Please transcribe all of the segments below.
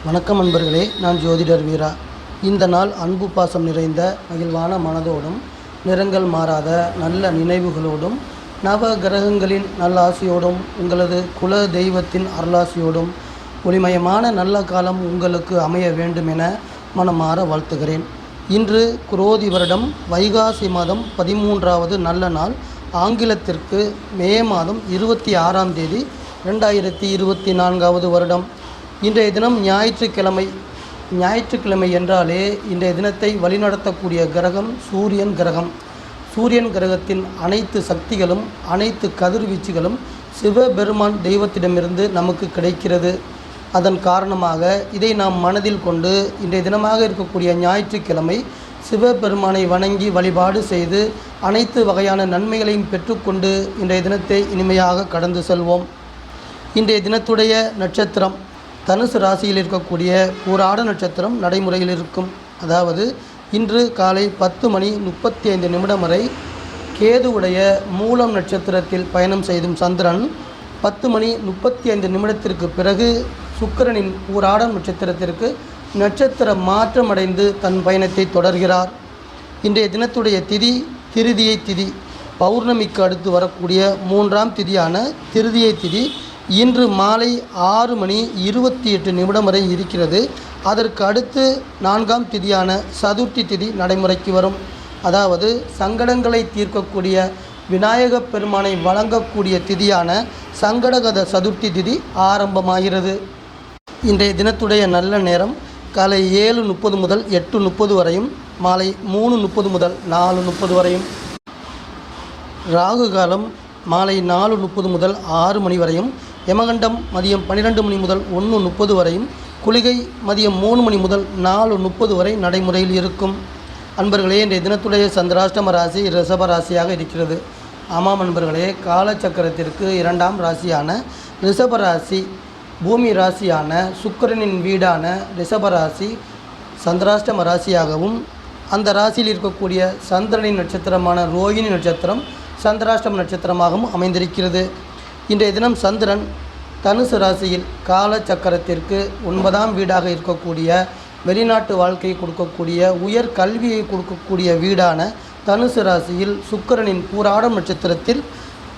வணக்கம் நண்பர்களே, நான் ஜோதிடர் வீரா. இந்த நாள் அன்பு பாசம் நிறைந்த மகிழ்வான மனதோடும் நிறங்கள் மாறாத நல்ல நினைவுகளோடும் நவ கிரகங்களின் நல்லாசியோடும் உங்களது குல தெய்வத்தின் அருளாசியோடும் ஒளிமயமான நல்ல காலம் உங்களுக்கு அமைய வேண்டும் என மனமாற வாழ்த்துகிறேன். இன்று குரோதி வருடம் வைகாசி மாதம் 13வது நல்ல நாள். ஆங்கிலத்திற்கு மே மாதம் 26ஆம் தேதி 2024வது வருடம். இன்றைய தினம் ஞாயிற்றுக்கிழமை என்றாலே இன்றைய தினத்தை வழிநடத்தக்கூடிய கிரகம் சூரியன் கிரகம். சூரியன் கிரகத்தின் அனைத்து சக்திகளும் அனைத்து கதிர்வீச்சுகளும் சிவபெருமான் தெய்வத்திடமிருந்து நமக்கு கிடைக்கிறது. அதன் காரணமாக இதை நாம் மனதில் கொண்டு இன்றைய தினமாக இருக்கக்கூடிய ஞாயிற்றுக்கிழமை சிவபெருமானை வணங்கி வழிபாடு செய்து அனைத்து வகையான நன்மைகளையும் பெற்றுக்கொண்டு இன்றைய தினத்தை இனிமையாக கடந்து செல்வோம். இன்றைய தினத்துடைய நட்சத்திரம் தனுசு ராசியில் இருக்கக்கூடிய பூராட நட்சத்திரம் நடைமுறையில் இருக்கும். அதாவது இன்று காலை 10:35 வரை கேதுவுடைய மூலம் நட்சத்திரத்தில் பயணம் செய்தும் சந்திரன் 10:35 பிறகு சுக்கிரனின் பூராடம் நட்சத்திரத்திற்கு நட்சத்திர மாற்றமடைந்து தன் பயணத்தை தொடர்கிறார். இன்றைய தினத்துடைய திதி திருதியை திதி. பௌர்ணமிக்கு அடுத்து வரக்கூடிய 3ஆம் திதியான திருதியை திதி இன்று மாலை 6:28 வரை இருக்கிறது. அதற்கு அடுத்து 4ஆம் திதியான சதுர்த்தி திதி நடைமுறைக்கு வரும். அதாவது சங்கடங்களை தீர்க்கக்கூடிய விநாயக பெருமானை வழங்கக்கூடிய திதியான சங்கடகத சதுர்த்தி திதி ஆரம்பமாகிறது. இன்றைய தினத்துடைய நல்ல நேரம் காலை 7:30 முதல் 8:30 வரையும், மாலை 3:30 முதல் 4:30 வரையும். ராகு காலம் மாலை 4:30 முதல் 6 மணி வரையும், யமகண்டம் மதியம் 12 மணி முதல் 1:30 வரையும், குளிகை மதியம் 3 மணி முதல் 4:30 வரை நடைமுறையில் இருக்கும். அன்பர்களே, இன்றைய தினத்துடைய சந்திராஷ்டம ராசி ரிஷப ராசியாக இருக்கிறது. ஆமாம் அன்பர்களே, காலச்சக்கரத்திற்கு 2ஆம் ராசியான ரிஷப ராசி பூமி ராசியான சுக்கிரனின் வீடான ரிஷப ராசி சந்திராஷ்டம ராசியாகவும், அந்த ராசியில் இருக்கக்கூடிய சந்திரனின் நட்சத்திரமான ரோகிணி நட்சத்திரம் சந்திராஷ்டம நட்சத்திரமாகவும் அமைந்திருக்கிறது. இன்றைய தினம் சந்திரன் தனுசு ராசியில் காலச்சக்கரத்திற்கு 9ஆம் வீடாக இருக்கக்கூடிய வெளிநாட்டு வாழ்க்கையை கொடுக்கக்கூடிய உயர் கல்வியை கொடுக்கக்கூடிய வீடான தனுசு ராசியில் சுக்கிரனின் பூராடம் நட்சத்திரத்தில்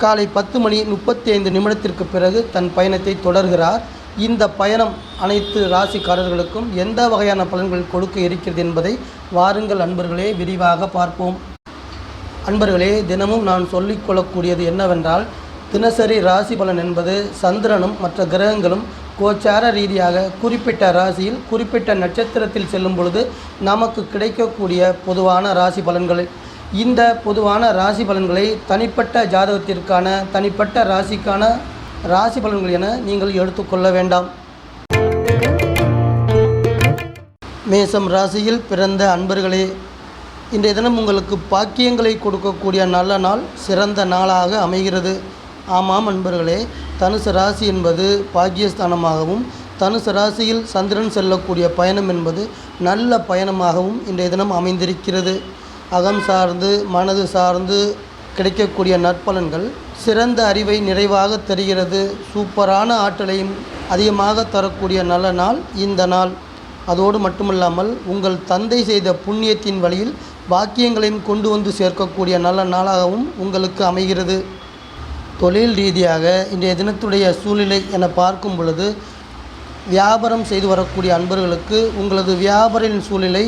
காலை 10:35 பிறகு தன் பயணத்தை தொடர்கிறார். இந்த பயணம் அனைத்து ராசிக்காரர்களுக்கும் எந்த வகையான பலன்கள் கொடுக்க இருக்கிறது என்பதை வாருங்கள் அன்பர்களே விரிவாக பார்ப்போம். அன்பர்களே, தினமும் நான் சொல்லிக்கொள்ளக்கூடியது என்னவென்றால், தினசரி ராசி பலன் என்பது சந்திரனும் மற்ற கிரகங்களும் கோச்சார ரீதியாக குறிப்பிட்ட ராசியில் குறிப்பிட்ட நட்சத்திரத்தில் செல்லும் பொழுது நமக்கு கிடைக்கக்கூடிய பொதுவான ராசி பலன்கள். இந்த பொதுவான ராசி பலன்களை தனிப்பட்ட ஜாதகத்திற்கான தனிப்பட்ட ராசிக்கான ராசி பலன்கள் என நீங்கள் எடுத்துக்கொள்ள வேண்டாம். மேசம் ராசியில் பிறந்த அன்பர்களே, இன்றைய தினம் உங்களுக்கு பாக்கியங்களை கொடுக்கக்கூடிய நல்ல நாள், சிறந்த நாளாக அமைகிறது. ஆமாம் அன்பர்களே, தனுசு ராசி என்பது பாக்கியஸ்தானமாகவும் தனுசு ராசியில் சந்திரன் செல்லக்கூடிய பயணம் என்பது நல்ல பயணமாகவும் இன்றைய தினம் அமைந்திருக்கிறது. அகம் சார்ந்து மனது சார்ந்து கிடைக்கக்கூடிய நற்பலன்கள், சிறந்த அறிவை நிறைவாக தருகிறது. சூப்பரான ஆற்றலையும் அதிகமாக தரக்கூடிய நல்ல நாள் இந்த நாள். அதோடு மட்டுமல்லாமல் உங்கள் தந்தை செய்த புண்ணியத்தின் வழியில் பாக்கியங்களையும் கொண்டு வந்து சேர்க்கக்கூடிய நல்ல நாளாகவும் உங்களுக்கு அமைகிறது. தொழில் ரீதியாக இன்றைய தினத்துடைய சூழ்நிலை என பார்க்கும் பொழுது, வியாபாரம் செய்து வரக்கூடிய அன்பர்களுக்கு உங்களது வியாபாரின் சூழ்நிலை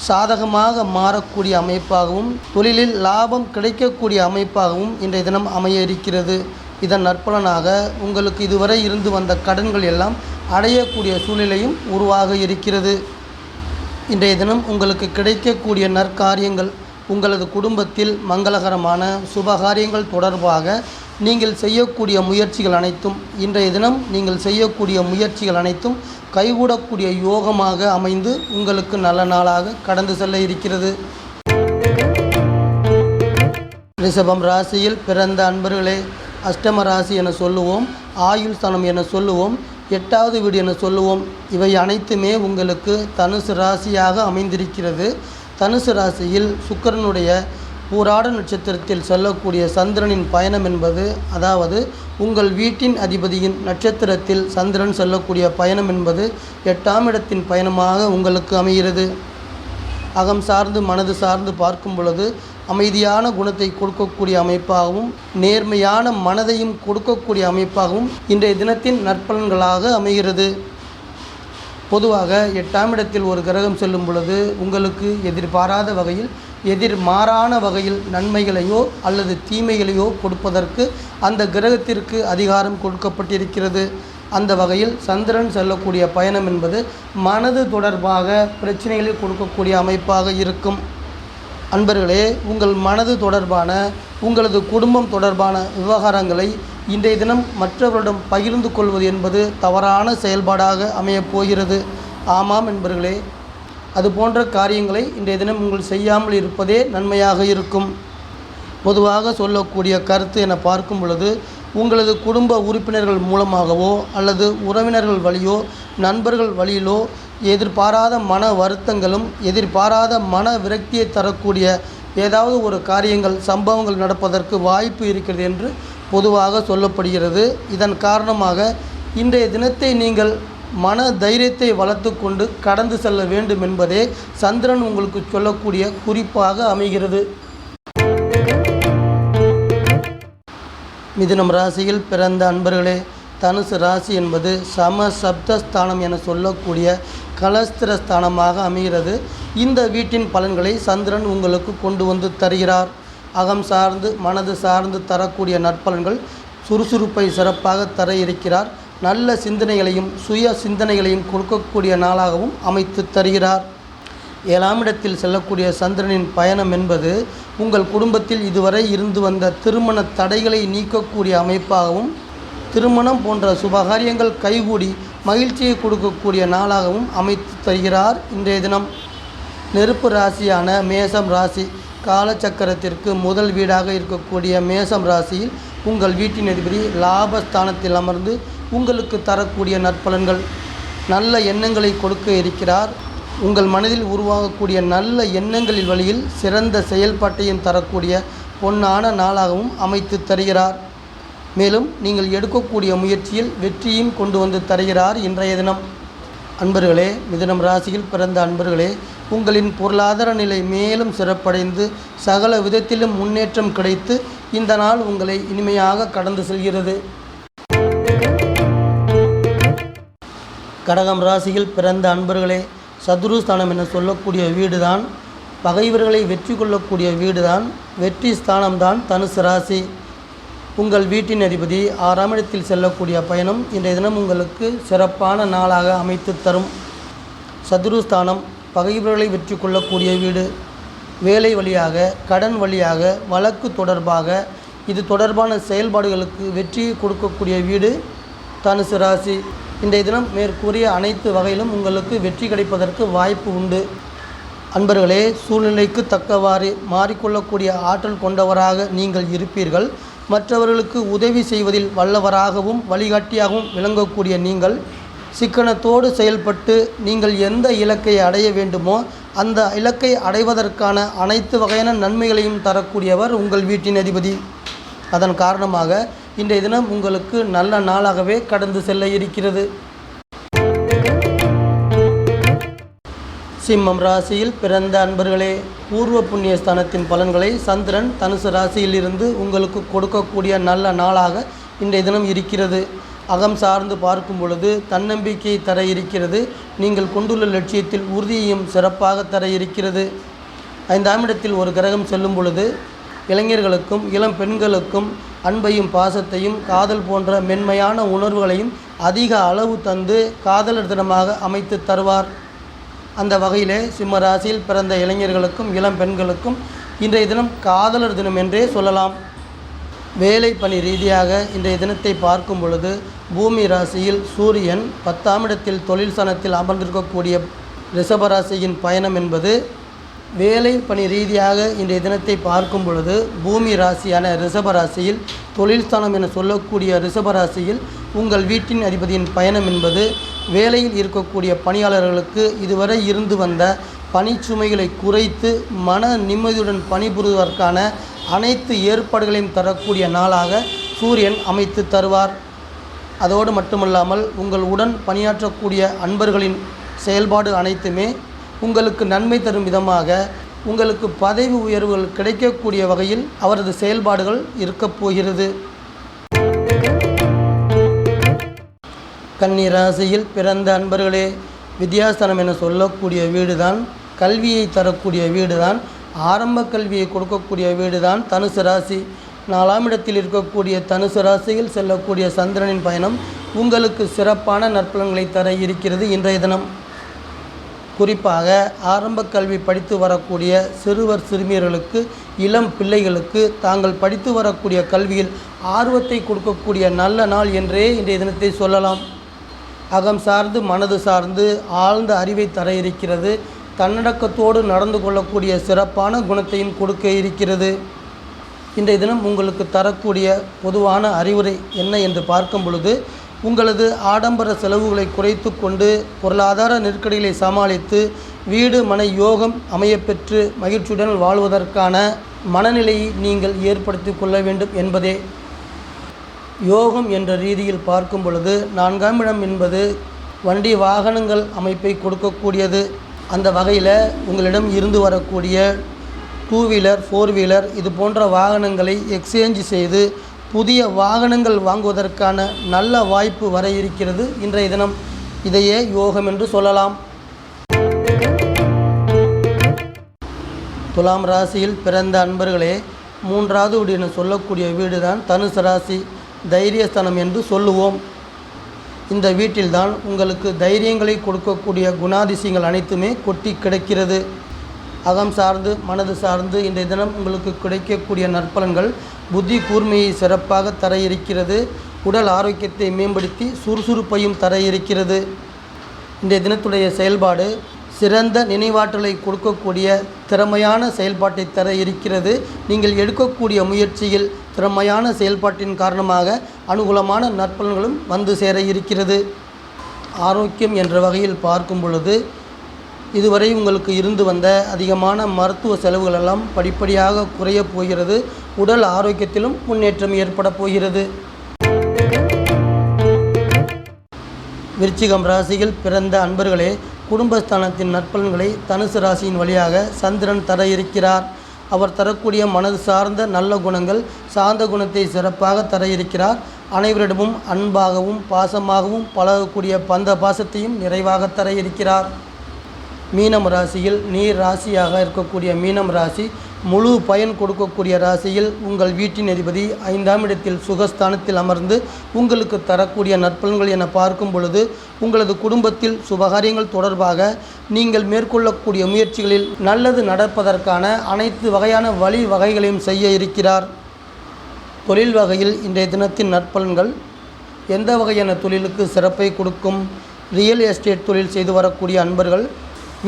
சாதகமாக மாறக்கூடிய அமைப்பாகவும் தொழிலில் லாபம் கிடைக்கக்கூடிய அமைப்பாகவும் இன்றைய தினம் அமைய இருக்கிறது. இதன் நற்பலனாக உங்களுக்கு இதுவரை இருந்து வந்த கடன்கள் எல்லாம் அடையக்கூடிய சூழ்நிலையும் உருவாக இருக்கிறது. இன்றைய தினம் உங்களுக்கு கிடைக்கக்கூடிய நற்காரியங்கள், உங்களது குடும்பத்தில் மங்களகரமான சுபகாரியங்கள் தொடர்பாக நீங்கள் செய்யக்கூடிய முயற்சிகள் அனைத்தும் இன்றைய தினம் நீங்கள் செய்யக்கூடிய முயற்சிகள் அனைத்தும் கைகூடக்கூடிய யோகமாக அமைந்து உங்களுக்கு நல்ல நாளாக கடந்து செல்ல இருக்கிறது. ரிஷபம் ராசியில் பிறந்த அன்பர்களே, அஷ்டம ராசி என சொல்லுவோம், ஆயுள் ஸ்தானம் என சொல்லுவோம், 8வது வீடு என சொல்லுவோம். இவை அனைத்துமே உங்களுக்கு தனுசு ராசியாக அமைந்திருக்கிறது. தனுசு ராசியில் சுக்கிரனுடைய பூராட நட்சத்திரத்தில் செல்லக்கூடிய சந்திரனின் பயணம் என்பது, அதாவது உங்கள் வீட்டின் அதிபதியின் நட்சத்திரத்தில் சந்திரன் செல்லக்கூடிய பயணம் என்பது 8ஆம் இடத்தின் பயணமாக உங்களுக்கு அமைகிறது. அகம் சார்ந்து மனது சார்ந்து பார்க்கும் பொழுது அமைதியான குணத்தை கொடுக்கக்கூடிய அமைப்பாகவும் நேர்மையான மனதையும் கொடுக்கக்கூடிய அமைப்பாகவும் இன்றைய தினத்தின் நற்பலன்களாக அமைகிறது. பொதுவாக 8ஆம் இடத்தில் ஒரு கிரகம் செல்லும் பொழுது உங்களுக்கு எதிர்பாராத வகையில் எதிர்மாறான வகையில் நன்மைகளையோ அல்லது தீமைகளையோ கொடுப்பதற்கு அந்த கிரகத்திற்கு அதிகாரம் கொடுக்கப்பட்டிருக்கிறது. அந்த வகையில் சந்திரன் செல்லக்கூடிய பயணம் என்பது மனது தொடர்பாக பிரச்சனைகளை கொடுக்கக்கூடிய அமைப்பாக இருக்கும். அன்பர்களே, உங்கள் மனது தொடர்பான உங்களது குடும்பம் தொடர்பான விவகாரங்களை இன்றைய தினம் மற்றவர்களிடம் பகிர்ந்து கொள்வது என்பது தவறான செயல்பாடாக அமையப் போகிறது. ஆமாம் நண்பர்களே, அது போன்ற காரியங்களை இன்றைய தினம் உங்கள் செய்யாமல் இருப்பதே நன்மையாக இருக்கும். பொதுவாக சொல்லக்கூடிய கருத்து என பார்க்கும் பொழுது, உங்களது குடும்ப உறுப்பினர்கள் மூலமாகவோ அல்லது உறவினர்கள் வழியோ நண்பர்கள் வழியிலோ எதிர்பாராத மன வருத்தங்களும் எதிர்பாராத மன விரக்தியை தரக்கூடிய ஏதாவது ஒரு காரியங்கள் சம்பவங்கள் நடப்பதற்கு வாய்ப்பு இருக்கிறது என்று பொதுவாக சொல்லப்படுகிறது. இதன் காரணமாக இன்றைய தினத்தை நீங்கள் மன தைரியத்தை வளர்த்து கொண்டு கடந்து செல்ல வேண்டும் என்பதே சந்திரன் உங்களுக்கு சொல்லக்கூடிய குறிப்பாக அமைகிறது. மிதுனம் ராசியில் பிறந்த அன்பர்களே, தனுசு ராசி என்பது சம சப்தஸ்தானம் என சொல்லக்கூடிய கலஸ்திரஸ்தானமாக அமைகிறது. இந்த வீட்டின் பலன்களை சந்திரன் உங்களுக்கு கொண்டு வந்து தருகிறார். அகம் சார்ந்து மனது சார்ந்து தரக்கூடிய நற்பலன்கள் சுறுசுறுப்பை சிறப்பாக தர இருக்கிறார். நல்ல சிந்தனைகளையும் சுய சிந்தனைகளையும் கொடுக்கக்கூடிய நாளாகவும் அமைத்து தருகிறார். 7ஆம் இடத்தில் செல்லக்கூடிய சந்திரனின் பயணம் என்பது உங்கள் குடும்பத்தில் இதுவரை இருந்து வந்த திருமண தடைகளை நீக்கக்கூடிய அமைப்பாகவும் திருமணம் போன்ற சுபகாரியங்கள் கைகூடி மகிழ்ச்சியை கொடுக்கக்கூடிய நாளாகவும் அமைத்து தருகிறார். இன்றைய தினம் நெருப்பு ராசியான மேசம் ராசி காலச்சக்கரத்திற்கு முதல் வீடாக இருக்கக்கூடிய மேசம் ராசியில் உங்கள் வீட்டின் அதிபதி லாபஸ்தானத்தில் அமர்ந்து உங்களுக்கு தரக்கூடிய நற்பலன்கள் நல்ல எண்ணங்களை கொடுக்க இருக்கிறார். உங்கள் மனதில் உருவாகக்கூடிய நல்ல எண்ணங்களின் வழியில் சிறந்த செயல்பாட்டையும் தரக்கூடிய பொன்னான நாளாகவும் அமைத்து தருகிறார். மேலும் நீங்கள் எடுக்கக்கூடிய முயற்சியில் வெற்றியும் கொண்டு வந்து தருகிறார். இன்றைய தினம் அன்பர்களே, மிதுனம் ராசியில் பிறந்த அன்பர்களே, உங்களின் பொருளாதார நிலை மேலும் சிறப்படைந்து சகல விதத்திலும் முன்னேற்றம் கிடைத்து இந்த நாள் உங்களை இனிமையாக கடந்து செல்கிறது. கடகம் ராசியில் பிறந்த அன்பர்களே, சதுருஸ்தானம் என சொல்லக்கூடிய வீடுதான் பகைவர்களை வெற்றி கொள்ளக்கூடிய வீடுதான், வெற்றி ஸ்தானம்தான் தனுசு ராசி. உங்கள் வீட்டின் அதிபதி 6ஆம் இடத்தில் செல்லக்கூடிய பயணம் இன்றைய தினம் உங்களுக்கு சிறப்பான நாளாக அமைத்து தரும். சதுருஸ்தானம் பகைவர்களை வெற்றி கொள்ளக்கூடிய வீடு. வேலை வழியாக, கடன் வழியாக, வழக்கு தொடர்பாக இது தொடர்பான செயல்பாடுகளுக்கு வெற்றியை கொடுக்கக்கூடிய வீடு தனுசு ராசி. இன்றைய தினம் மேற்கூறிய அனைத்து வகையிலும் உங்களுக்கு வெற்றி கிடைப்பதற்கு வாய்ப்பு உண்டு. அன்பர்களே, சூழ்நிலைக்கு தக்கவாறு மாறிக்கொள்ளக்கூடிய ஆற்றல் கொண்டவராக நீங்கள் இருப்பீர்கள். மற்றவர்களுக்கு உதவி செய்வதில் வல்லவராகவும் வழிகாட்டியாகவும் விளங்கக்கூடிய நீங்கள் சிக்கனத்தோடு செயல்பட்டு நீங்கள் எந்த இலக்கை அடைய வேண்டுமோ அந்த இலக்கை அடைவதற்கான அனைத்து வகையான நன்மைகளையும் தரக்கூடியவர் உங்கள் வீட்டின் அதிபதி. அதன் காரணமாக இன்றைய தினம் உங்களுக்கு நல்ல நாளாகவே கடந்து செல்ல இருக்கிறது. சிம்மம் ராசியில் பிறந்த அன்பர்களே, பூர்வ புண்ணிய ஸ்தானத்தின் பலன்களை சந்திரன் தனுசு ராசியிலிருந்து உங்களுக்கு கொடுக்கக்கூடிய நல்ல நாளாக இன்றைய தினம் இருக்கிறது. அகம் சார்ந்து பார்க்கும் பொழுது தன்னம்பிக்கையை தர இருக்கிறது. நீங்கள் கொண்டுள்ள லட்சியத்தில் உறுதியையும் சிறப்பாக தர இருக்கிறது. 5ஆம் இடத்தில் ஒரு கிரகம் செல்லும் பொழுது இளைஞர்களுக்கும் இளம் பெண்களுக்கும் அன்பையும் பாசத்தையும் காதல் போன்ற மென்மையான உணர்வுகளையும் அதிக அளவு தந்து காதலர் தினமாக அமைத்து தருவார். அந்த வகையிலே சிம்ம ராசியில் பிறந்த இளைஞர்களுக்கும் இளம் பெண்களுக்கும் இன்றைய தினம் காதலர் தினம் என்றே சொல்லலாம். வேலை பணி ரீதியாக இன்றைய தினத்தை பார்க்கும் பொழுது பூமி ராசியில் சூரியன் 10ஆம் இடத்தில் தொழில் ஸ்தானத்தில் அமர்ந்திருக்கக்கூடிய ரிஷபராசியின் பயணம் என்பது வேலை பணி ரீதியாக இன்றைய தினத்தை பார்க்கும் பொழுது பூமி ராசியான ரிஷபராசியில் தொழில் ஸ்தானம் என சொல்லக்கூடிய ரிஷபராசியில் உங்கள் வீட்டின் அதிபதியின் பயணம் என்பது வேலையில் இருக்கக்கூடிய பணியாளர்களுக்கு இதுவரை இருந்து வந்த பணிச்சுமைகளை குறைத்து மன நிம்மதியுடன் பணிபுரிவதற்கான அனைத்து ஏற்பாடுகளையும் தரக்கூடிய நாளாக சூரியன் அமைத்து தருவார். அதோடு மட்டுமல்லாமல் உங்கள் உடன் பணியாற்றக்கூடிய அன்பர்களின் செயல்பாடு அனைத்துமே உங்களுக்கு நன்மை தரும் விதமாக உங்களுக்கு பதவி உயர்வுகள் கிடைக்கக்கூடிய வகையில் அவரது செயல்பாடுகள் இருக்கப் போகிறது. கன்னி ராசியில் பிறந்த அன்பர்களே, வித்யாஸ்தானம் என சொல்லக்கூடிய வீடு தான் கல்வியை தரக்கூடிய வீடு தான், ஆரம்ப கல்வியை கொடுக்கக்கூடிய வீடு தான் தனுசு ராசி. 4ஆம் இடத்தில் இருக்கக்கூடிய தனுசு ராசியில் செல்லக்கூடிய சந்திரனின் பயணம் உங்களுக்கு சிறப்பான நற்பலன்களை தர இருக்கிறது. இன்றைய தினம் குறிப்பாக ஆரம்ப கல்வி படித்து வரக்கூடிய சிறுவர் சிறுமியர்களுக்கு, இளம் பிள்ளைகளுக்கு தாங்கள் படித்து வரக்கூடிய கல்வியில் ஆர்வத்தை கொடுக்கக்கூடிய நல்ல நாள் என்றே இன்றைய தினத்தை சொல்லலாம். அகம் சார்ந்து மனது சார்ந்து ஆழ்ந்த அறிவை தர இருக்கிறது. தன்னடக்கத்தோடு நடந்து கொள்ளக்கூடிய சிறப்பான குணத்தையும் கொடுக்க இருக்கிறது. இன்றைய தினம் உங்களுக்கு தரக்கூடிய பொதுவான அறிவுரை என்ன என்று பார்க்கும் பொழுது, உங்களது ஆடம்பர செலவுகளை குறைத்து கொண்டு பொருளாதார நெருக்கடிகளை சமாளித்து வீடு மனை யோகம் அமையப்பெற்று மகிழ்ச்சியுடன் வாழ்வதற்கான மனநிலையை நீங்கள் ஏற்படுத்தி கொள்ள வேண்டும் என்பதே. யோகம் என்ற ரீதியில் பார்க்கும் பொழுது 4ஆம் இடம் என்பது வண்டி வாகனங்கள் அமைப்பை கொடுக்கக்கூடியது. அந்த வகையில் உங்களிடம் இருந்து வரக்கூடிய 2 வீலர் 4 வீலர் இது போன்ற வாகனங்களை எக்ஸ்சேஞ்ச் செய்து புதிய வாகனங்கள் வாங்குவதற்கான நல்ல வாய்ப்பு வர இருக்கிறது இன்றைய தினம். இதையே யோகம் என்று சொல்லலாம். துலாம் ராசியில் பிறந்த அன்பர்களே, 3வது வீடு என சொல்லக்கூடிய வீடு தான் தனுசு ராசி, தைரியஸ்தானம் என்று சொல்லுவோம். இந்த வீட்டில்தான் உங்களுக்கு தைரியங்களை கொடுக்கக்கூடிய குணாதிசயங்கள் அனைத்துமே கொட்டி கிடக்கிறது. அகம் சார்ந்து மனது சார்ந்து இன்றைய தினம் உங்களுக்கு கிடைக்கக்கூடிய நற்பலன்கள் புத்தி கூர்மையை சிறப்பாக தர இருக்கிறது. உடல் ஆரோக்கியத்தை மேம்படுத்தி சுறுசுறுப்பையும் தர இருக்கிறது. இன்றைய தினத்துடைய செயல்பாடு சிறந்த நினைவாற்றலை கொடுக்கக்கூடிய திறமையான செயல்பாட்டை தர இருக்கிறது. நீங்கள் எடுக்கக்கூடிய முயற்சியில் திறமையான செயல்பாட்டின் காரணமாக அனுகூலமான நற்பலன்களும் வந்து சேர இருக்கிறது. ஆரோக்கியம் என்ற வகையில் பார்க்கும் பொழுது, இதுவரை உங்களுக்கு இருந்து வந்த அதிகமான மருத்துவ செலவுகள் எல்லாம் படிப்படியாக குறையப் போகிறது. உடல் ஆரோக்கியத்திலும் முன்னேற்றம் ஏற்பட போகிறது. விருச்சிகம் ராசியில் பிறந்த அன்பர்களே, குடும்பஸ்தானத்தின் நற்பலன்களை தனுசு ராசியின் வழியாக சந்திரன் தர இருக்கிறார். அவர் தரக்கூடிய மனது சார்ந்த நல்ல குணங்கள் சார்ந்த குணத்தை சிறப்பாக தர இருக்கிறார். அனைவரிடமும் அன்பாகவும் பாசமாகவும் பழகக்கூடிய பந்த பாசத்தையும் நிறைவாக தர இருக்கிறார். மீனம் ராசியில் நீர் ராசியாக இருக்கக்கூடிய மீனம் ராசி முழு பயன் கொடுக்கக்கூடிய ராசியில் உங்கள் வீட்டின் அதிபதி 5ஆம் இடத்தில் சுகஸ்தானத்தில் அமர்ந்து உங்களுக்கு தரக்கூடிய நற்பலன்கள் என பார்க்கும் பொழுது, உங்களது குடும்பத்தில் சுபகாரியங்கள் தொடர்பாக நீங்கள் மேற்கொள்ளக்கூடிய முயற்சிகளில் நல்லது நடப்பதற்கான அனைத்து வகையான வழி வகைகளையும் செய்ய இருக்கிறார். தொழில் வகையில் இன்றைய தினத்தின் நற்பலன்கள் எந்த வகையான தொழிலுக்கு சிறப்பை கொடுக்கும்? ரியல் எஸ்டேட் தொழில் செய்து வரக்கூடிய அன்பர்கள்,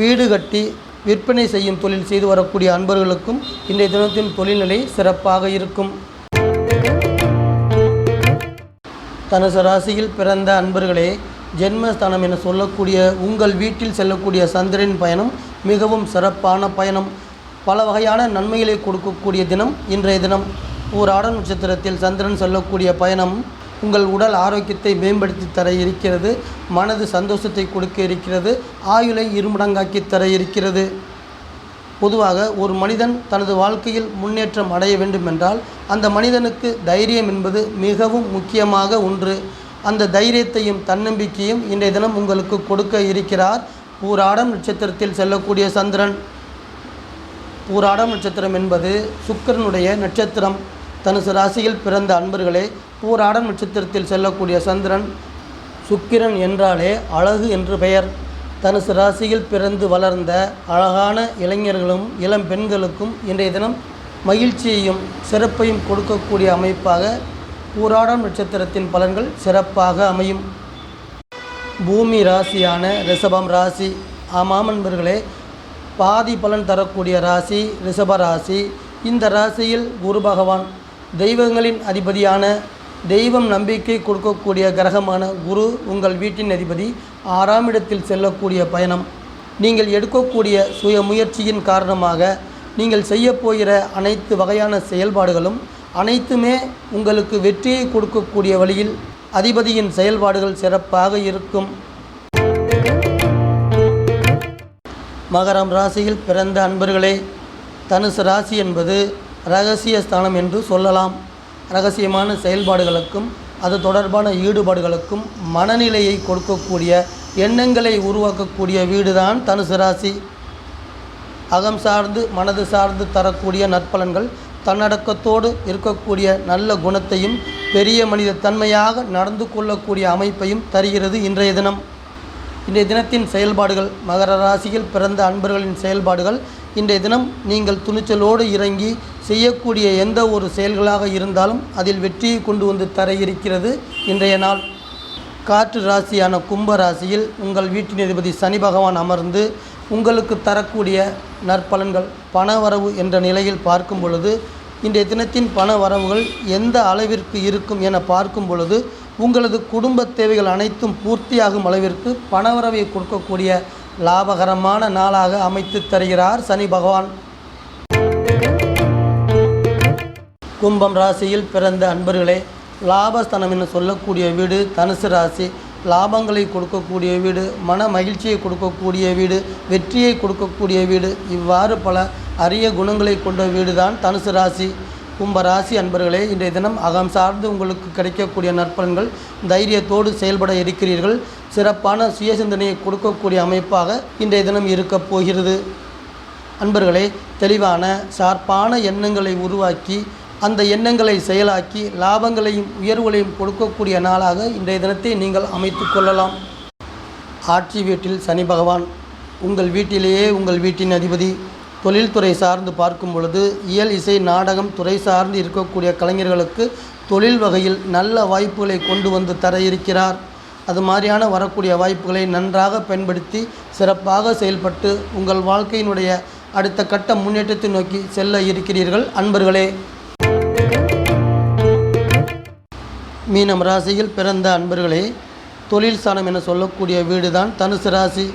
வீடு கட்டி விற்பனை செய்யும் தொழில் செய்து வரக்கூடிய அன்பர்களுக்கும் இன்றைய தினத்தின் தொழில்நிலை சிறப்பாக இருக்கும். தனுசு ராசியில் பிறந்த அன்பர்களே, ஜென்மஸ்தானம் என சொல்லக்கூடிய உங்கள் வீட்டில் செல்லக்கூடிய சந்திரனின் பயணம் மிகவும் சிறப்பான பயணம். பல வகையான நன்மைகளை கொடுக்கக்கூடிய தினம் இன்றைய தினம். பூராடம் நட்சத்திரத்தில் சந்திரன் செல்லக்கூடிய பயணம் உங்கள் உடல் ஆரோக்கியத்தை மேம்படுத்தி தர இருக்கிறது. மனது சந்தோஷத்தை கொடுக்க இருக்கிறது. ஆயுளை இருமடங்காக்கி தர இருக்கிறது. பொதுவாக ஒரு மனிதன் தனது வாழ்க்கையில் முன்னேற்றம் அடைய வேண்டுமென்றால் அந்த மனிதனுக்கு தைரியம் என்பது மிகவும் முக்கியமாக ஒன்று. அந்த தைரியத்தையும் தன்னம்பிக்கையும் இன்றைய தினம் உங்களுக்கு கொடுக்க இருக்கிறார் பூராடம் நட்சத்திரத்தில் செல்லக்கூடிய சந்திரன். பூராடம் நட்சத்திரம் என்பது சுக்கிரனுடைய நட்சத்திரம். தனுசு ராசியில் பிறந்த அன்பர்களே, பூராடம் நட்சத்திரத்தில் செல்லக்கூடிய சந்திரன், சுக்கிரன் என்றாலே அழகு என்று பெயர். தனுசு ராசியில் பிறந்து வளர்ந்த அழகான இளைஞர்களும் இளம் பெண்களுக்கும் இன்றைய தினம் மகிழ்ச்சியையும் சிறப்பையும் கொடுக்கக்கூடிய அமைப்பாக பூராடம் நட்சத்திரத்தின் பலன்கள் சிறப்பாக அமையும். பூமி ராசியான ரிஷபம் ராசி. ஆமாம் அன்பர்களே, பாதி பலன் தரக்கூடிய ராசி ரிஷப ராசி. இந்த ராசியில் குரு பகவான் தெய்வங்களின் அதிபதியான, தெய்வம் நம்பிக்கை கொடுக்கக்கூடிய கிரகமான குரு உங்கள் வீட்டின் அதிபதி 6ஆம் இடத்தில் செல்லக்கூடிய பயணம் நீங்கள் எடுக்கக்கூடிய சுய முயற்சியின் காரணமாக நீங்கள் செய்யப்போகிற அனைத்து வகையான செயல்பாடுகளும் அனைத்துமே உங்களுக்கு வெற்றியை கொடுக்கக்கூடிய வழியில் அதிபதியின் செயல்பாடுகள் சிறப்பாக இருக்கும். மகரம் ராசியில் பிறந்த அன்பர்களே, தனுசு ராசி என்பது இரகசிய ஸ்தானம் என்று சொல்லலாம். இரகசியமான செயல்பாடுகளுக்கும் அது தொடர்பான ஈடுபாடுகளுக்கும் மனநிலையை கொடுக்கக்கூடிய எண்ணங்களை உருவாக்கக்கூடிய வீடுதான் தனுசு ராசி. அகம் சார்ந்து மனது சார்ந்து தரக்கூடிய நற்பலன்கள், தன்னடக்கத்தோடு இருக்கக்கூடிய நல்ல குணத்தையும் பெரிய மனித தன்மையாக நடந்து கொள்ளக்கூடிய அமைப்பையும் தருகிறது இன்றைய தினம். இன்றைய தினத்தின் செயல்பாடுகள், மகர ராசியில் பிறந்த அன்பர்களின் செயல்பாடுகள், இன்றைய தினம் நீங்கள் துணிச்சலோடு இறங்கி செய்யக்கூடிய எந்த ஒரு செயல்களாக இருந்தாலும் அதில் வெற்றியை கொண்டு வந்து தர இருக்கிறது இன்றைய நாள். காற்று ராசியான கும்ப ராசியில் உங்கள் வீட்டின் அதிபதி சனி பகவான் அமர்ந்து உங்களுக்கு தரக்கூடிய நற்பலன்கள், பணவரவு என்ற நிலையில் பார்க்கும் பொழுது இன்றைய தினத்தின் பண வரவுகள் எந்த அளவிற்கு இருக்கும் என பார்க்கும் பொழுது உங்களது குடும்ப தேவைகள் அனைத்தும் பூர்த்தியாகும் அளவிற்கு பணவரவை கொடுக்கக்கூடிய லாபகரமான நாளாக அமைத்து தருகிறார் சனி பகவான். கும்பம் ராசியில் பிறந்த அன்பர்களே, லாபஸ்தானம் என்று சொல்லக்கூடிய வீடு தனுசு ராசி. லாபங்களை கொடுக்கக்கூடிய வீடு, மன மகிழ்ச்சியை கொடுக்கக்கூடிய வீடு, வெற்றியை கொடுக்கக்கூடிய வீடு, இவ்வாறு பல அரிய குணங்களை கொண்ட வீடு தான் தனுசு ராசி. கும்ப ராசி அன்பர்களே, இன்றைய தினம் அகம் சார்ந்து உங்களுக்கு கிடைக்கக்கூடிய நற்பலன்கள், தைரியத்தோடு செயல்பட இருக்கிறீர்கள். சிறப்பான சுய சிந்தனையை கொடுக்கக்கூடிய அமைப்பாக இன்றைய தினம் இருக்கப் போகிறது. அன்பர்களே, தெளிவான ஷார்ப்பான எண்ணங்களை உருவாக்கி அந்த எண்ணங்களை செயலாக்கி லாபங்களையும் உயர்வுகளையும் கொடுக்கக்கூடிய நாளாக இன்றைய தினத்தை நீங்கள் அமைத்து கொள்ளலாம். ஆட்சி வீட்டில் சனி பகவான், உங்கள் வீட்டிலேயே உங்கள் வீட்டின் அதிபதி. தொழில்துறை சார்ந்து பார்க்கும் பொழுது இயல் இசை நாடகம் துறை சார்ந்து இருக்கக்கூடிய கலைஞர்களுக்கு தொழில் வகையில் நல்ல வாய்ப்புகளை கொண்டு வந்து தர இருக்கிறார். அது மாதிரியான வரக்கூடிய வாய்ப்புகளை நன்றாக பயன்படுத்தி சிறப்பாக செயல்பட்டு உங்கள் வாழ்க்கையினுடைய அடுத்த கட்ட முன்னேற்றத்தை நோக்கி செல்ல இருக்கிறீர்கள் அன்பர்களே. மீனம் ராசியில் பிறந்த அன்பர்களே, தொழில் ஸ்தானம் என சொல்லக்கூடிய வீடு தான் தனுசு ராசி.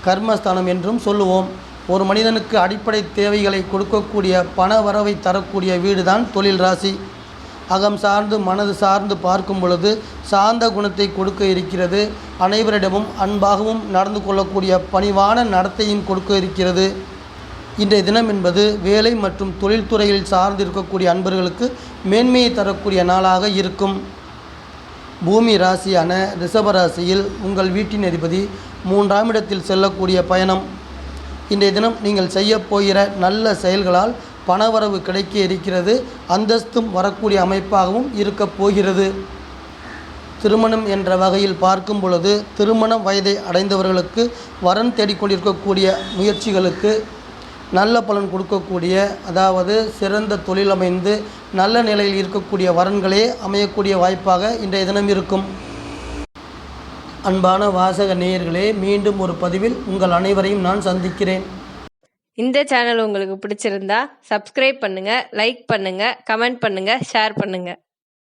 கர்மஸ்தானம் என்றும் சொல்லுவோம். ஒரு மனிதனுக்கு அடிப்படை தேவைகளை கொடுக்கக்கூடிய பண வரவை தரக்கூடிய வீடு தான் தொழில் ராசி. அகம் சார்ந்து மனது சார்ந்து பார்க்கும் பொழுது சார்ந்த குணத்தை கொடுக்க இருக்கிறது. அனைவரிடமும் அன்பாகவும் நடந்து கொள்ளக்கூடிய பணிவான நடத்தையும் கொடுக்க இருக்கிறது. இன்றைய தினம் என்பது வேலை மற்றும் தொழில்துறையில் சார்ந்து இருக்கக்கூடிய அன்பர்களுக்கு மேன்மையை தரக்கூடிய நாளாக இருக்கும். பூமி ராசியான ரிஷப ராசியில் உங்கள் வீட்டின் அதிபதி 3ஆம் இடத்தில் செல்லக்கூடிய பயணம். இன்றைய தினம் நீங்கள் செய்ய போகிற நல்ல செயல்களால் பணவரவு கிடைக்க இருக்கிறது. அந்தஸ்தும் வரக்கூடிய அமைப்பாகவும் இருக்கப் போகிறது. திருமணம் என்ற வகையில் பார்க்கும் பொழுது திருமண வயதை அடைந்தவர்களுக்கு வரன் தேடிக்கொண்டிருக்கக்கூடிய முயற்சிகளுக்கு நல்ல பலன் கொடுக்கக்கூடிய, அதாவது சிறந்த தொழில் அமைந்து நல்ல நிலையில் இருக்கக்கூடிய வரன்களே அமையக்கூடிய வாய்ப்பாக இன்றைய தினம் இருக்கும். அன்பான வாசக நேயர்களே, மீண்டும் ஒரு பதிவில் உங்கள் அனைவரையும் நான் சந்திக்கிறேன். இந்த சேனல் உங்களுக்கு பிடிச்சிருந்தா சப்ஸ்கிரைப் பண்ணுங்க, லைக் பண்ணுங்க, கமெண்ட் பண்ணுங்க, ஷேர் பண்ணுங்க.